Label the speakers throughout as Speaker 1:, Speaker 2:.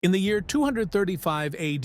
Speaker 1: In the year 235 AD,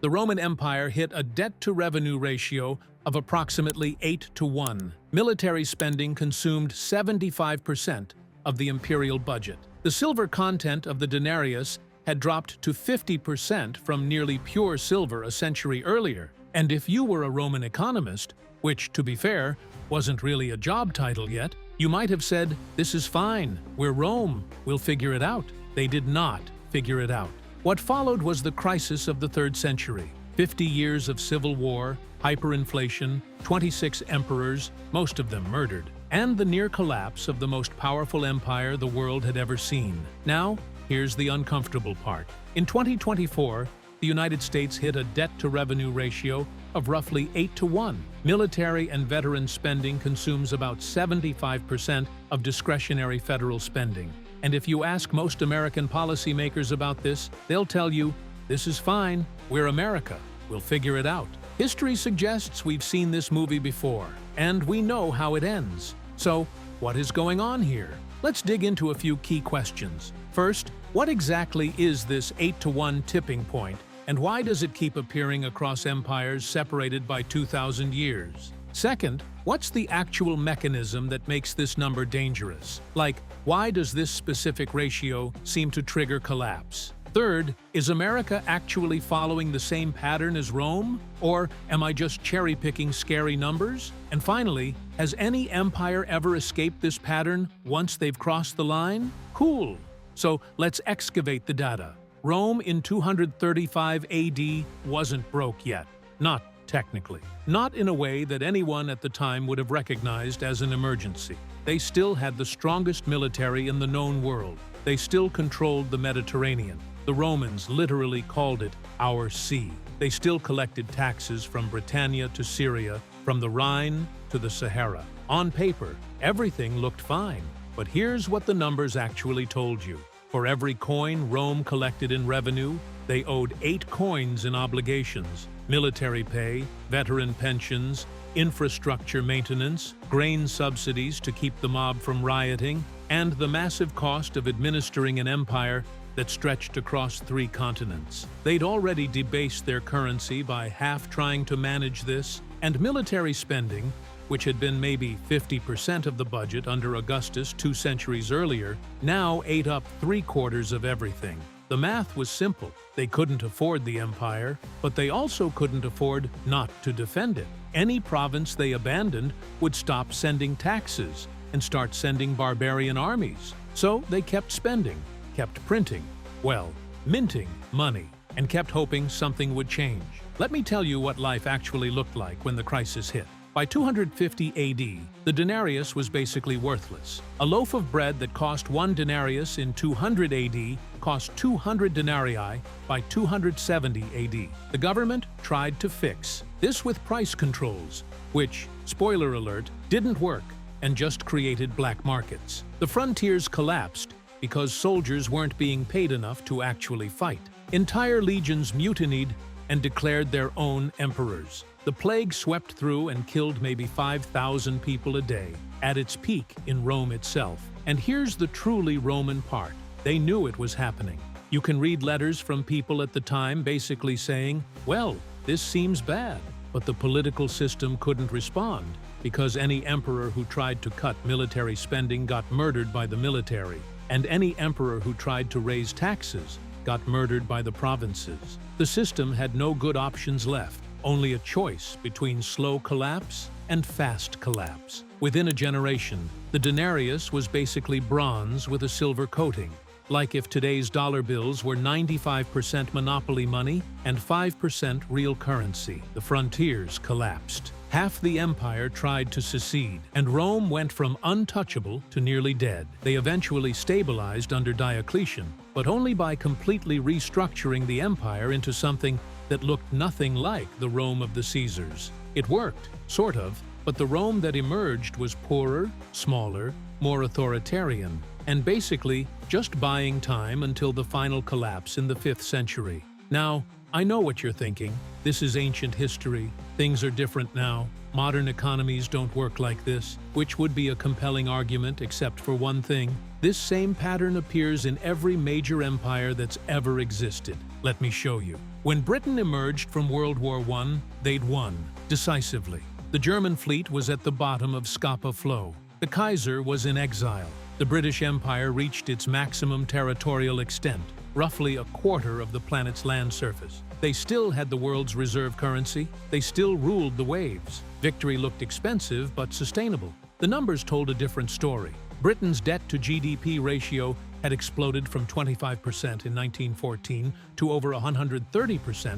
Speaker 1: the Roman Empire hit a debt-to-revenue ratio of approximately 8-to-1. Military spending consumed 75% of the imperial budget. The silver content of the denarius had dropped to 50% from nearly pure silver a century earlier. And if you were a Roman economist, which, to be fair, wasn't really a job title yet, you might have said, "This is fine, we're Rome, we'll figure it out." They did not figure it out. What followed was the crisis of the 3rd century. 50 years of civil war, hyperinflation, 26 emperors, most of them murdered, and the near collapse of the most powerful empire the world had ever seen. Now, here's the uncomfortable part. In 2024, the United States hit a debt-to-revenue ratio of roughly 8-to-1. Military and veteran spending consumes about 75% of discretionary federal spending. And if you ask most American policymakers about this, they'll tell you, "This is fine, we're America, we'll figure it out." History suggests we've seen this movie before, and we know how it ends. So, what is going on here? Let's dig into a few key questions. First, what exactly is this 8-to-1 tipping point, and why does it keep appearing across empires separated by 2,000 years? Second, what's the actual mechanism that makes this number dangerous? Like, why does this specific ratio seem to trigger collapse? Third, is America actually following the same pattern as Rome? Or am I just cherry-picking scary numbers? And finally, has any empire ever escaped this pattern once they've crossed the line? Cool! So let's excavate the data. Rome in 235 AD wasn't broke yet. Not technically. Not in a way that anyone at the time would have recognized as an emergency. They still had the strongest military in the known world. They still controlled the Mediterranean. The Romans literally called it our sea. They still collected taxes from Britannia to Syria, from the Rhine to the Sahara. On paper, everything looked fine. But here's what the numbers actually told you. For every coin Rome collected in revenue, they owed 8 coins in obligations: military pay, veteran pensions, infrastructure maintenance, grain subsidies to keep the mob from rioting, and the massive cost of administering an empire that stretched across 3 continents. They'd already debased their currency by half trying to manage this, and military spending, which had been maybe 50% of the budget under Augustus 2 centuries earlier, now ate up 3/4 of everything. The math was simple. They couldn't afford the empire, but they also couldn't afford not to defend it. Any province they abandoned would stop sending taxes and start sending barbarian armies. So they kept spending, kept printing, well, minting money, and kept hoping something would change. Let me tell you what life actually looked like when the crisis hit. By 250 AD, the denarius was basically worthless. A loaf of bread that cost 1 denarius in 200 AD cost 200 denarii by 270 AD. The government tried to fix this with price controls, which, spoiler alert, didn't work and just created black markets. The frontiers collapsed because soldiers weren't being paid enough to actually fight. Entire legions mutinied and declared their own emperors. The plague swept through and killed maybe 5,000 people a day, at its peak in Rome itself. And here's the truly Roman part. They knew it was happening. You can read letters from people at the time basically saying, "Well, this seems bad." But the political system couldn't respond, because any emperor who tried to cut military spending got murdered by the military, and any emperor who tried to raise taxes got murdered by the provinces. The system had no good options left. Only a choice between slow collapse and fast collapse. Within a generation, the denarius was basically bronze with a silver coating, like if today's dollar bills were 95% monopoly money and 5% real currency. The frontiers collapsed. Half the empire tried to secede, and Rome went from untouchable to nearly dead. They eventually stabilized under Diocletian, but only by completely restructuring the empire into something that looked nothing like the Rome of the Caesars. It worked, sort of, but the Rome that emerged was poorer, smaller, more authoritarian, and basically just buying time until the final collapse in the 5th century. Now, I know what you're thinking. This is ancient history. Things are different now. Modern economies don't work like this, which would be a compelling argument except for one thing. This same pattern appears in every major empire that's ever existed. Let me show you. When Britain emerged from World War I, they'd won, decisively. The German fleet was at the bottom of Scapa Flow. The Kaiser was in exile. The British Empire reached its maximum territorial extent, roughly a quarter of the planet's land surface. They still had the world's reserve currency. They still ruled the waves. Victory looked expensive but sustainable. The numbers told a different story. Britain's debt-to-GDP ratio had exploded from 25% in 1914 to over 130%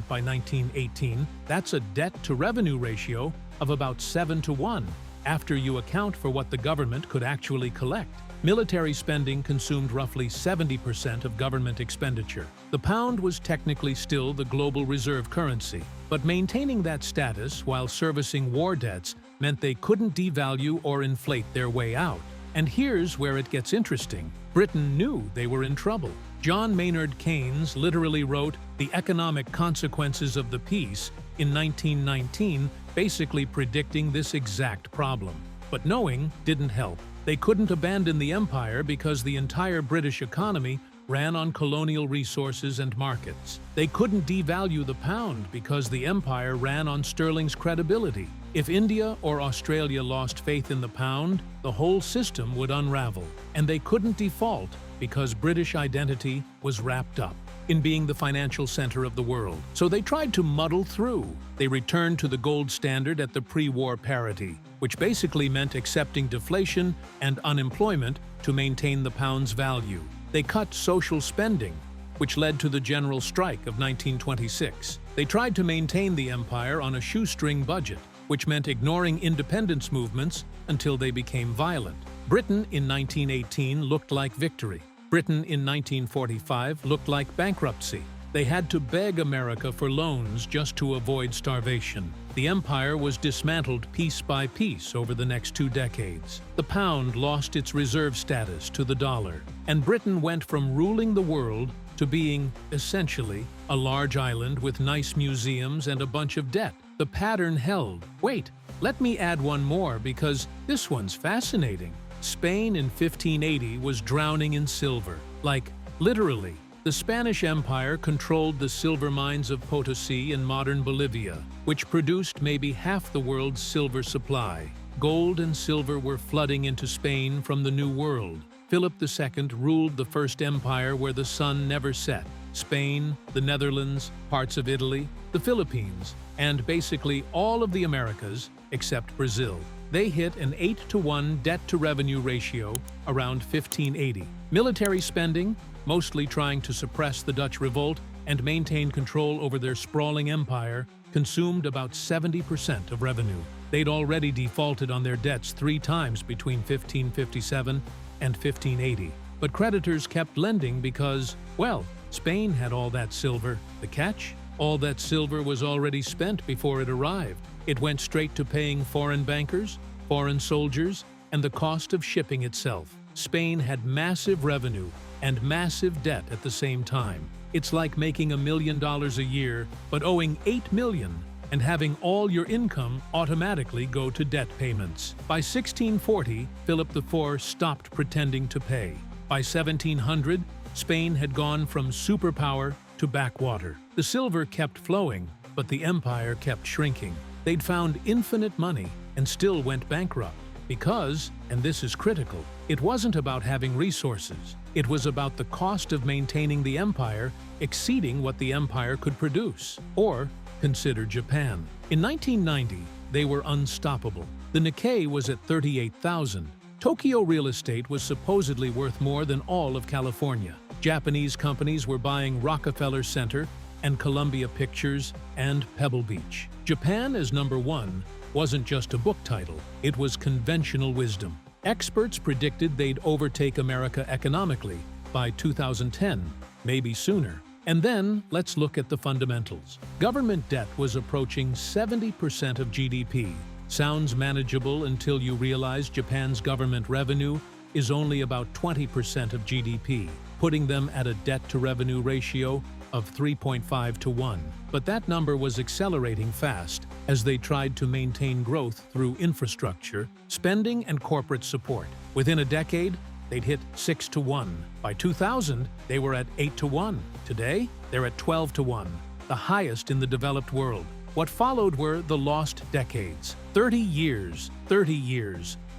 Speaker 1: by 1918. That's a debt-to-revenue ratio of about 7 to 1, after you account for what the government could actually collect. Military spending consumed roughly 70% of government expenditure. The pound was technically still the global reserve currency, but maintaining that status while servicing war debts meant they couldn't devalue or inflate their way out. And here's where it gets interesting. Britain knew they were in trouble. John Maynard Keynes literally wrote The Economic Consequences of the Peace in 1919, basically predicting this exact problem. But knowing didn't help. They couldn't abandon the empire because the entire British economy ran on colonial resources and markets. They couldn't devalue the pound because the empire ran on sterling's credibility. If India or Australia lost faith in the pound, the whole system would unravel. And they couldn't default because British identity was wrapped up in being the financial center of the world. So they tried to muddle through. They returned to the gold standard at the pre-war parity, which basically meant accepting deflation and unemployment to maintain the pound's value. They cut social spending, which led to the general strike of 1926. They tried to maintain the empire on a shoestring budget, which meant ignoring independence movements until they became violent. Britain in 1918 looked like victory. Britain in 1945 looked like bankruptcy. They had to beg America for loans just to avoid starvation. The empire was dismantled piece by piece over the next 2 decades. The pound lost its reserve status to the dollar, and Britain went from ruling the world to being, essentially, a large island with nice museums and a bunch of debt. The pattern held. Wait, let me add one more because this one's fascinating. Spain in 1580 was drowning in silver. Like, literally. The Spanish Empire controlled the silver mines of Potosi in modern Bolivia, which produced maybe half the world's silver supply. Gold and silver were flooding into Spain from the New World. Philip II ruled the first empire where the sun never set. Spain, the Netherlands, parts of Italy, the Philippines, and basically all of the Americas except Brazil. They hit an 8-to-1 debt-to-revenue ratio around 1580. Military spending, mostly trying to suppress the Dutch revolt and maintain control over their sprawling empire, consumed about 70% of revenue. They'd already defaulted on their debts 3 times between 1557 and 1580. But creditors kept lending because, well, Spain had all that silver. The catch? All that silver was already spent before it arrived. It went straight to paying foreign bankers, foreign soldiers, and the cost of shipping itself. Spain had massive revenue and massive debt at the same time. It's like making $1 million a year, but owing $8 million and having all your income automatically go to debt payments. By 1640, Philip IV stopped pretending to pay. By 1700, Spain had gone from superpower to backwater. The silver kept flowing, but the empire kept shrinking. They'd found infinite money and still went bankrupt because, and this is critical, it wasn't about having resources. It was about the cost of maintaining the empire exceeding what the empire could produce. Or consider Japan. In 1990, they were unstoppable. The Nikkei was at 38,000. Tokyo real estate was supposedly worth more than all of California. Japanese companies were buying Rockefeller Center and Columbia Pictures and Pebble Beach. Japan as number 1 wasn't just a book title, it was conventional wisdom. Experts predicted they'd overtake America economically by 2010, maybe sooner. And then, let's look at the fundamentals. Government debt was approaching 70% of GDP. Sounds manageable until you realize Japan's government revenue is only about 20% of GDP, putting them at a debt-to-revenue ratio of 3.5 to 1. But that number was accelerating fast as they tried to maintain growth through infrastructure, spending, and corporate support. Within a decade, they'd hit 6 to 1. By 2000, they were at 8 to 1. Today, they're at 12 to 1, the highest in the developed world. What followed were the lost decades. 30 years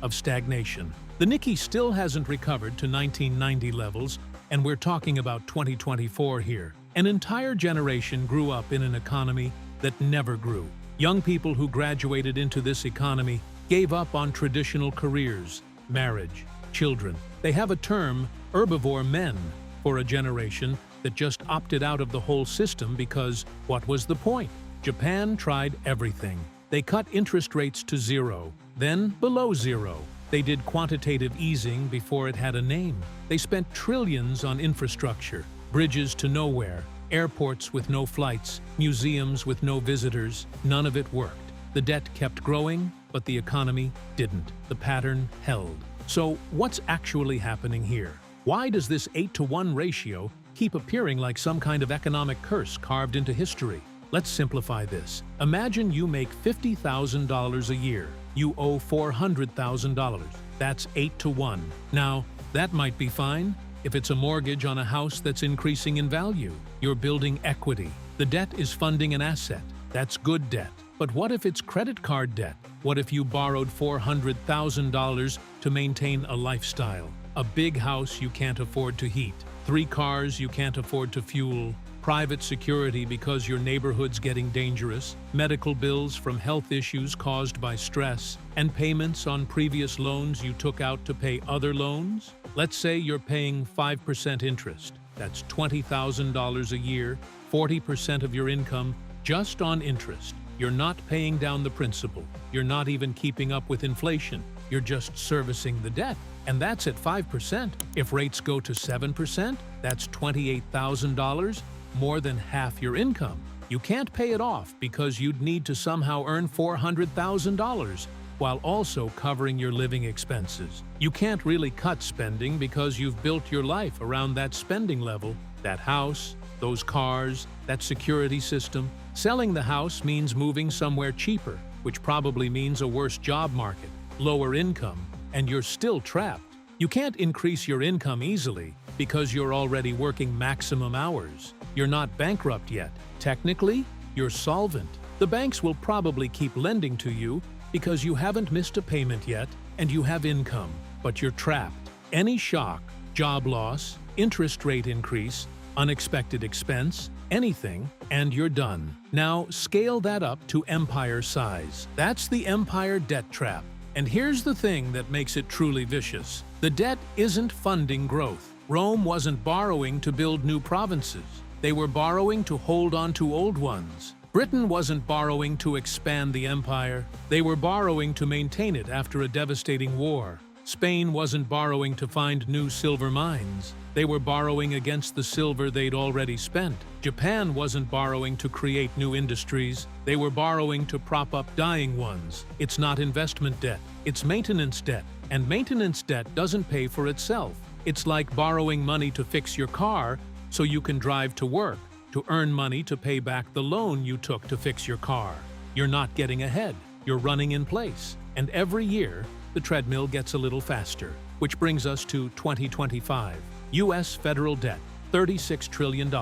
Speaker 1: of stagnation. The Nikkei still hasn't recovered to 1990 levels, and we're talking about 2024 here. An entire generation grew up in an economy that never grew. Young people who graduated into this economy gave up on traditional careers, marriage, children. They have a term, herbivore men, for a generation that just opted out of the whole system because what was the point? Japan tried everything. They cut interest rates to zero, then below zero. They did quantitative easing before it had a name. They spent trillions on infrastructure, bridges to nowhere, airports with no flights, museums with no visitors. None of it worked. The debt kept growing, but the economy didn't. The pattern held. So what's actually happening here? Why does this 8 to 1 ratio keep appearing like some kind of economic curse carved into history? Let's simplify this. Imagine you make $50,000 a year. You owe $400,000. That's 8 to 1. Now, that might be fine if it's a mortgage on a house that's increasing in value. You're building equity. The debt is funding an asset. That's good debt. But what if it's credit card debt? What if you borrowed $400,000 to maintain a lifestyle? A big house you can't afford to heat, 3 cars you can't afford to fuel, private security because your neighborhood's getting dangerous, medical bills from health issues caused by stress, and payments on previous loans you took out to pay other loans? Let's say you're paying 5% interest. That's $20,000 a year, 40% of your income, just on interest. You're not paying down the principal. You're not even keeping up with inflation. You're just servicing the debt. And that's at 5%. If rates go to 7%, that's $28,000, more than half your income. You can't pay it off because you'd need to somehow earn $400,000 while also covering your living expenses. You can't really cut spending because you've built your life around that spending level, that house, those cars, that security system. Selling the house means moving somewhere cheaper, which probably means a worse job market, lower income, and you're still trapped. You can't increase your income easily because you're already working maximum hours. You're not bankrupt yet. Technically, you're solvent. The banks will probably keep lending to you because you haven't missed a payment yet and you have income, but you're trapped. Any shock, job loss, interest rate increase, unexpected expense, anything, and you're done. Now, scale that up to empire size. That's the empire debt trap. And here's the thing that makes it truly vicious. The debt isn't funding growth. Rome wasn't borrowing to build new provinces. They were borrowing to hold on to old ones. Britain wasn't borrowing to expand the empire. They were borrowing to maintain it after a devastating war. Spain wasn't borrowing to find new silver mines. They were borrowing against the silver they'd already spent. Japan wasn't borrowing to create new industries. They were borrowing to prop up dying ones. It's not investment debt. It's maintenance debt. And maintenance debt doesn't pay for itself. It's like borrowing money to fix your car so you can drive to work, to earn money to pay back the loan you took to fix your car. You're not getting ahead. You're running in place. And every year, the treadmill gets a little faster. Which brings us to 2025. U.S. federal debt, $36 trillion.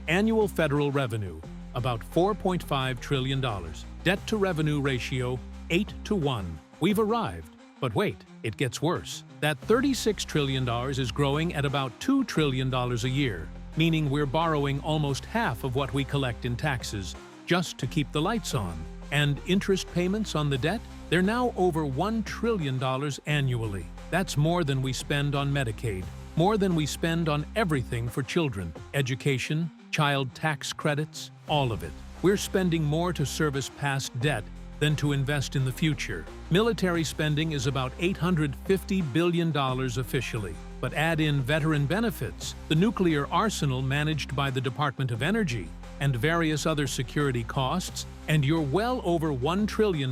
Speaker 1: Annual federal revenue, about $4.5 trillion. Debt to revenue ratio, 8 to 1. We've arrived. But wait, it gets worse. That $36 trillion is growing at about $2 trillion a year, meaning we're borrowing almost half of what we collect in taxes just to keep the lights on. And interest payments on the debt? They're now over $1 trillion annually. That's more than we spend on Medicaid, more than we spend on everything for children, education, child tax credits, all of it. We're spending more to service past debt than to invest in the future. Military spending is about $850 billion officially. But add in veteran benefits, the nuclear arsenal managed by the Department of Energy, and various other security costs, and you're well over $1 trillion,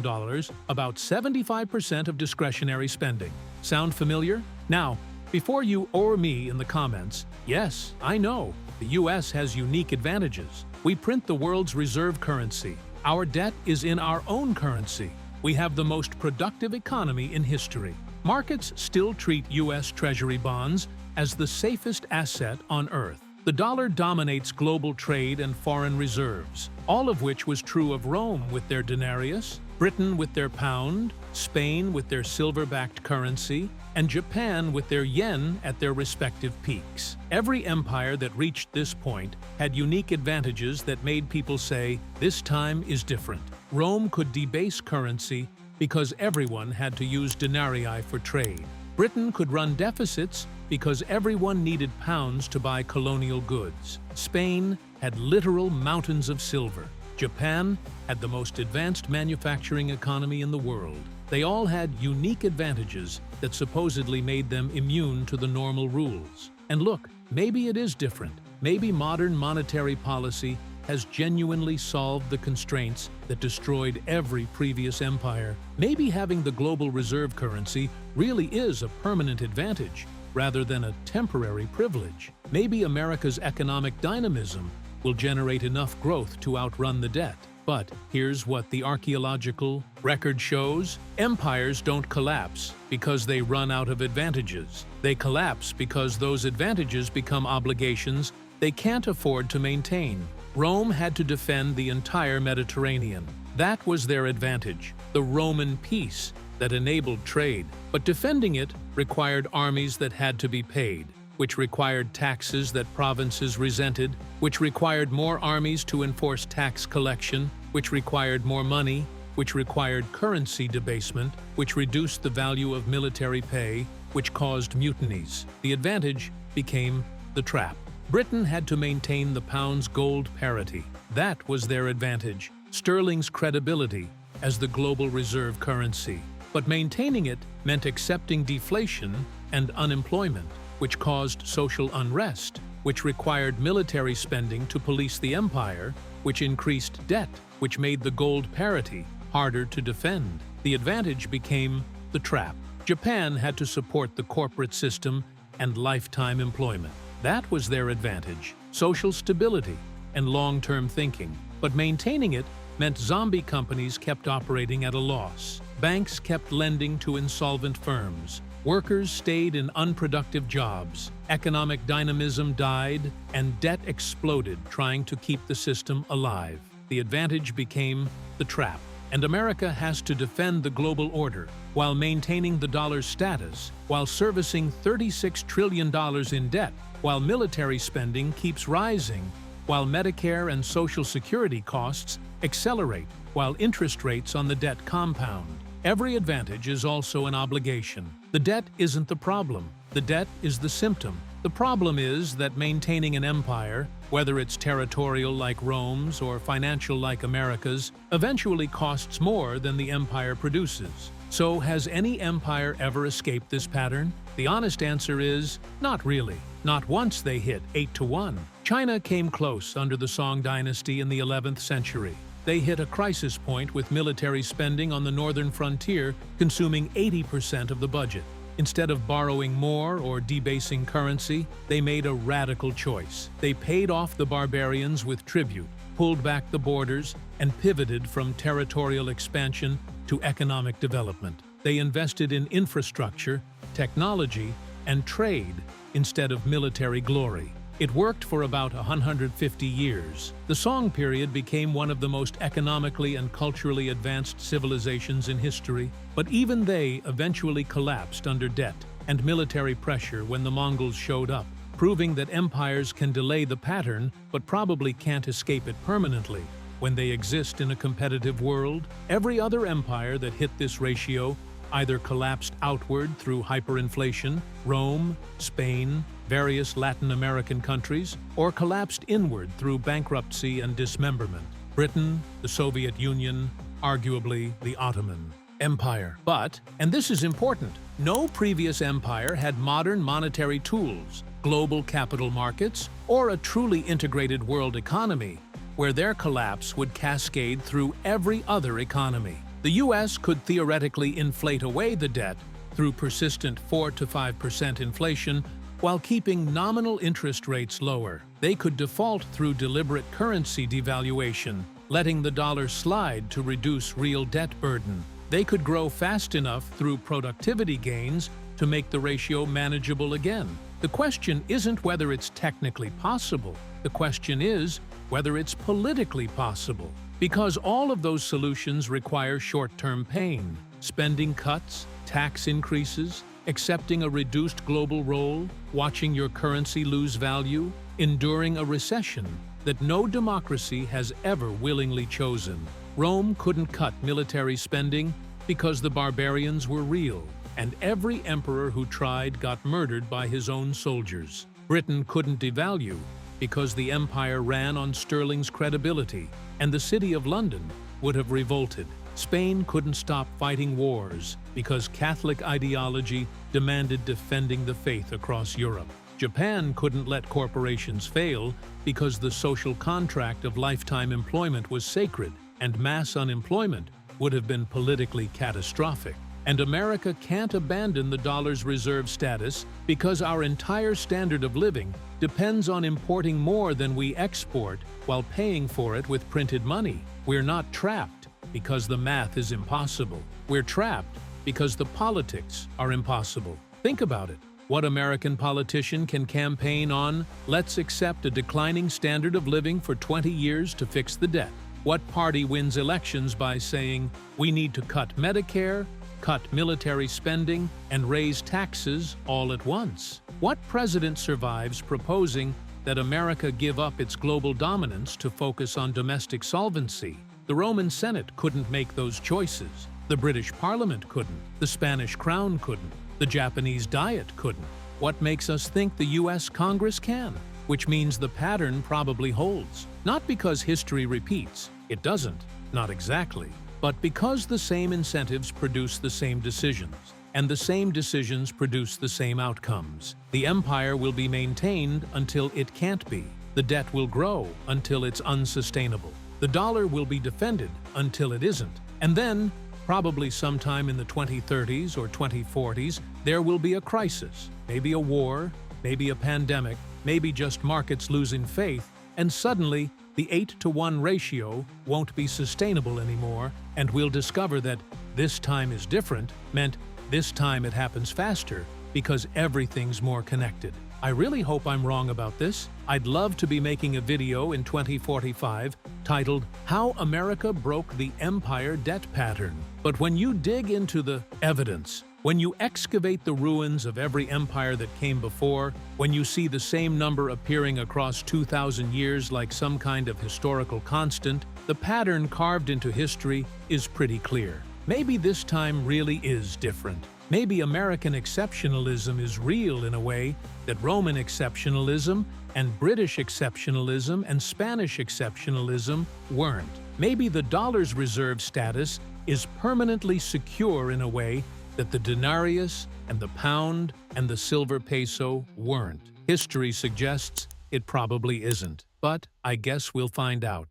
Speaker 1: about 75% of discretionary spending. Sound familiar? Now, before you or me in the comments, yes, I know, The US has unique advantages. We print the world's reserve currency. Our debt is in our own currency. We have the most productive economy in history. Markets still treat US Treasury bonds as the safest asset on Earth. The dollar dominates global trade and foreign reserves, all of which was true of Rome with their denarius, Britain with their pound, Spain with their silver-backed currency, and Japan with their yen at their respective peaks. Every empire that reached this point had unique advantages that made people say, "This time is different." Rome could debase currency because everyone had to use denarii for trade. Britain could run deficits because everyone needed pounds to buy colonial goods. Spain had literal mountains of silver. Japan had the most advanced manufacturing economy in the world. They all had unique advantages that supposedly made them immune to the normal rules. And look, maybe it is different. Maybe modern monetary policy has genuinely solved the constraints that destroyed every previous empire. Maybe having the global reserve currency really is a permanent advantage rather than a temporary privilege. Maybe America's economic dynamism will generate enough growth to outrun the debt. But here's what the archaeological record shows. Empires don't collapse because they run out of advantages. They collapse because those advantages become obligations they can't afford to maintain. Rome had to defend the entire Mediterranean. That was their advantage, the Roman peace that enabled trade. But defending it required armies that had to be paid, which required taxes that provinces resented, which required more armies to enforce tax collection, which required more money, which required currency debasement, which reduced the value of military pay, which caused mutinies. The advantage became the trap. Britain had to maintain the pound's gold parity. That was their advantage, sterling's credibility as the global reserve currency. But maintaining it meant accepting deflation and unemployment, which caused social unrest, which required military spending to police the empire, which increased debt, which made the gold parity harder to defend. The advantage became the trap. Japan had to support the corporate system and lifetime employment. That was their advantage, social stability and long-term thinking. But maintaining it meant zombie companies kept operating at a loss. Banks kept lending to insolvent firms. Workers stayed in unproductive jobs. Economic dynamism died, and debt exploded trying to keep the system alive. The advantage became the trap. And America has to defend the global order while maintaining the dollar's status, while servicing $36 trillion in debt, while military spending keeps rising, while Medicare and Social Security costs accelerate, while interest rates on the debt compound. Every advantage is also an obligation. The debt isn't the problem. The debt is the symptom. The problem is that maintaining an empire, whether it's territorial like Rome's or financial like America's, eventually costs more than the empire produces. So has any empire ever escaped this pattern? The honest answer is, not really. Not once they hit 8-1. China came close under the Song dynasty in the 11th century. They hit a crisis point with military spending on the northern frontier consuming 80% of the budget. Instead of borrowing more or debasing currency, they made a radical choice. They paid off the barbarians with tribute, pulled back the borders, and pivoted from territorial expansion to economic development. They invested in infrastructure, technology, and trade instead of military glory. It worked for about 150 years. The Song period became one of the most economically and culturally advanced civilizations in history, but even they eventually collapsed under debt and military pressure when the Mongols showed up, proving that empires can delay the pattern but probably can't escape it permanently. When they exist in a competitive world, every other empire that hit this ratio either collapsed outward through hyperinflation, Rome, Spain, various Latin American countries, or collapsed inward through bankruptcy and dismemberment. Britain, the Soviet Union, arguably the Ottoman Empire. But, and this is important, no previous empire had modern monetary tools, global capital markets, or a truly integrated world economy, where their collapse would cascade through every other economy. The US could theoretically inflate away the debt through persistent 4 to 5% inflation, while keeping nominal interest rates lower. They could default through deliberate currency devaluation, letting the dollar slide to reduce real debt burden. They could grow fast enough through productivity gains to make the ratio manageable again. The question isn't whether it's technically possible. The question is whether it's politically possible. Because all of those solutions require short-term pain. Spending cuts, tax increases, accepting a reduced global role, watching your currency lose value, enduring a recession that no democracy has ever willingly chosen. Rome couldn't cut military spending because the barbarians were real, and every emperor who tried got murdered by his own soldiers. Britain couldn't devalue because the empire ran on sterling's credibility, and the city of London would have revolted. Spain couldn't stop fighting wars because Catholic ideology demanded defending the faith across Europe. Japan couldn't let corporations fail because the social contract of lifetime employment was sacred, and mass unemployment would have been politically catastrophic. And America can't abandon the dollar's reserve status because our entire standard of living depends on importing more than we export while paying for it with printed money. We're not trapped because the math is impossible. We're trapped because the politics are impossible. Think about it. What American politician can campaign on, "Let's accept a declining standard of living for 20 years to fix the debt"? What party wins elections by saying, "We need to cut Medicare, cut military spending, and raise taxes all at once"? What president survives proposing that America give up its global dominance to focus on domestic solvency? The Roman Senate couldn't make those choices. The British Parliament couldn't. The Spanish Crown couldn't. The Japanese Diet couldn't. What makes us think the US Congress can? Which means the pattern probably holds. Not because history repeats. It doesn't. Not exactly. But because the same incentives produce the same decisions, and the same decisions produce the same outcomes. The empire will be maintained until it can't be. The debt will grow until it's unsustainable. The dollar will be defended until it isn't. And then, probably sometime in the 2030s or 2040s, there will be a crisis, maybe a war, maybe a pandemic, maybe just markets losing faith, and suddenly the 8-to-1 ratio won't be sustainable anymore, and we'll discover that "this time is different" meant this time it happens faster because everything's more connected. I really hope I'm wrong about this. I'd love to be making a video in 2045 titled "How America Broke the Empire Debt Pattern." But when you dig into the evidence, when you excavate the ruins of every empire that came before, when you see the same number appearing across 2,000 years like some kind of historical constant, the pattern carved into history is pretty clear. Maybe this time really is different. Maybe American exceptionalism is real in a way that Roman exceptionalism and British exceptionalism and Spanish exceptionalism weren't. Maybe the dollar's reserve status is permanently secure in a way that the denarius and the pound and the silver peso weren't. History suggests it probably isn't, but I guess we'll find out.